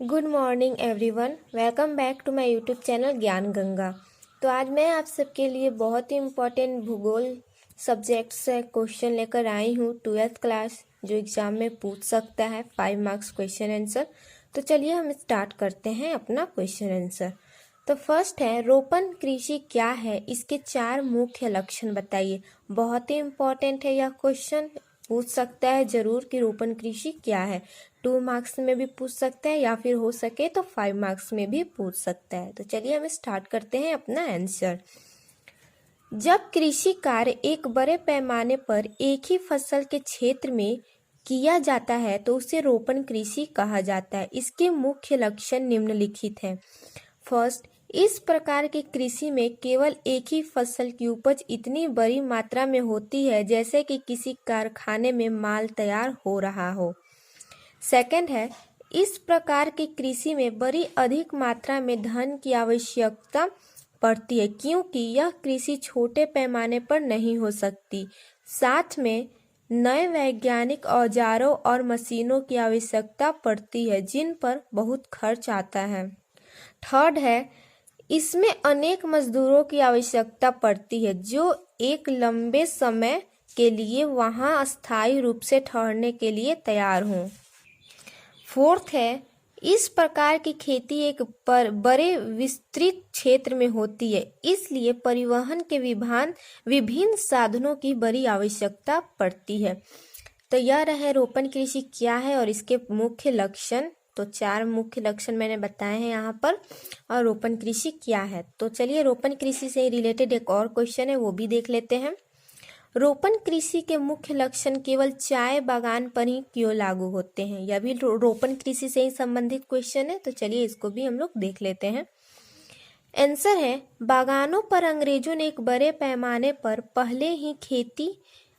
Good morning everyone, welcome back to my YouTube channel Gyan Ganga. तो आज मैं आप सबके लिए बहुत ही इम्पोर्टेंट भूगोल सब्जेक्ट से क्वेश्चन लेकर आई हूँ 12th क्लास, जो एग्ज़ाम में पूछ सकता है 5 मार्क्स क्वेश्चन आंसर। तो चलिए हम स्टार्ट करते हैं अपना क्वेश्चन आंसर। तो फर्स्ट है, रोपण कृषि क्या है, इसके 4 मुख्य लक्षण बताइए। बहुत ही इम्पोर्टेंट है यह क्वेश्चन, पूछ सकता है जरूर कि रोपण कृषि क्या है। 2 मार्क्स में भी पूछ सकता है या फिर हो सके तो 5 मार्क्स में भी पूछ सकता है। तो चलिए हम स्टार्ट करते हैं अपना आंसर। जब कृषि कार्य एक बड़े पैमाने पर एक ही फसल के क्षेत्र में किया जाता है तो उसे रोपण कृषि कहा जाता है। इसके मुख्य लक्षण निम्नलिखित हैं। फर्स्ट, इस प्रकार की कृषि में केवल एक ही फसल की उपज इतनी बड़ी मात्रा में होती है जैसे कि किसी कारखाने में माल तैयार हो रहा हो। सेकंड है, इस प्रकार की कृषि में बड़ी अधिक मात्रा में धन की आवश्यकता पड़ती है क्योंकि यह कृषि छोटे पैमाने पर नहीं हो सकती। साथ में नए वैज्ञानिक औजारों और मशीनों की आवश्यकता पड़ती है जिन पर बहुत खर्च आता है। थर्ड है, इसमें अनेक मजदूरों की आवश्यकता पड़ती है जो एक लंबे समय के लिए वहां अस्थायी रूप से ठहरने के लिए तैयार हों। फोर्थ है, इस प्रकार की खेती एक बड़े विस्तृत क्षेत्र में होती है, इसलिए परिवहन के विभिन्न साधनों की बड़ी आवश्यकता पड़ती है। तो यह रहे रोपण कृषि क्या है और इसके मुख्य लक्षण। तो 4 मुख्य लक्षण मैंने बताए हैं यहाँ पर, और रोपण कृषि क्या है। तो चलिए रोपण कृषि से रिलेटेड एक और क्वेश्चन है, वो भी देख लेते हैं। रोपण कृषि के मुख्य लक्षण केवल चाय बागान पर ही क्यों लागू होते हैं? यह भी रोपण कृषि से ही संबंधित क्वेश्चन है, तो चलिए इसको भी हम लोग देख लेते हैं। आंसर है, बागानों पर अंग्रेजों ने एक बड़े पैमाने पर पहले ही खेती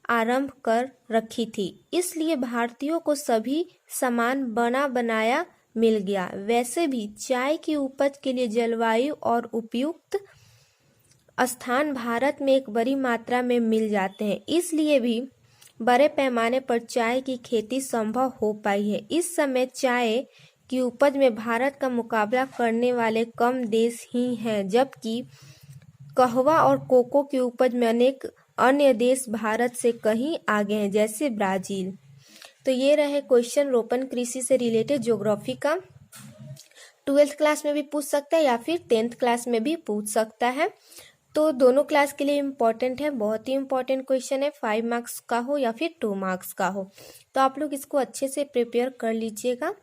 आरंभ कर रखी थी, इसलिए भारतीयों को सभी सामान बना बनाया मिल गया। वैसे भी चाय की उपज के लिए जलवायु और उपयुक्त स्थान भारत में एक बड़ी मात्रा में मिल जाते हैं, इसलिए भी बड़े पैमाने पर चाय की खेती संभव हो पाई है। इस समय चाय की उपज में भारत का मुकाबला करने वाले कम देश ही हैं, जबकि कहवा और कोको की उपज में अनेक अन्य देश भारत से कहीं आगे हैं, जैसे ब्राजील। तो ये रहे क्वेश्चन रोपण कृषि से रिलेटेड ज्योग्राफी का। 12th क्लास में भी पूछ सकता है या फिर 10th क्लास में भी पूछ सकता है। तो दोनों क्लास के लिए इम्पॉर्टेंट है, बहुत ही इम्पॉर्टेंट क्वेश्चन है, 5 मार्क्स का हो या फिर 2 मार्क्स का हो। तो आप लोग इसको अच्छे से प्रिपेयर कर लीजिएगा,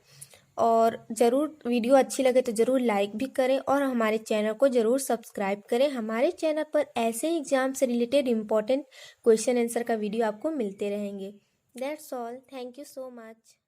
और ज़रूर वीडियो अच्छी लगे तो ज़रूर लाइक भी करें और हमारे चैनल को ज़रूर सब्सक्राइब करें। हमारे चैनल पर ऐसे ही एग्जाम से रिलेटेड इम्पॉर्टेंट क्वेश्चन आंसर का वीडियो आपको मिलते रहेंगे। That's all, thank you so much.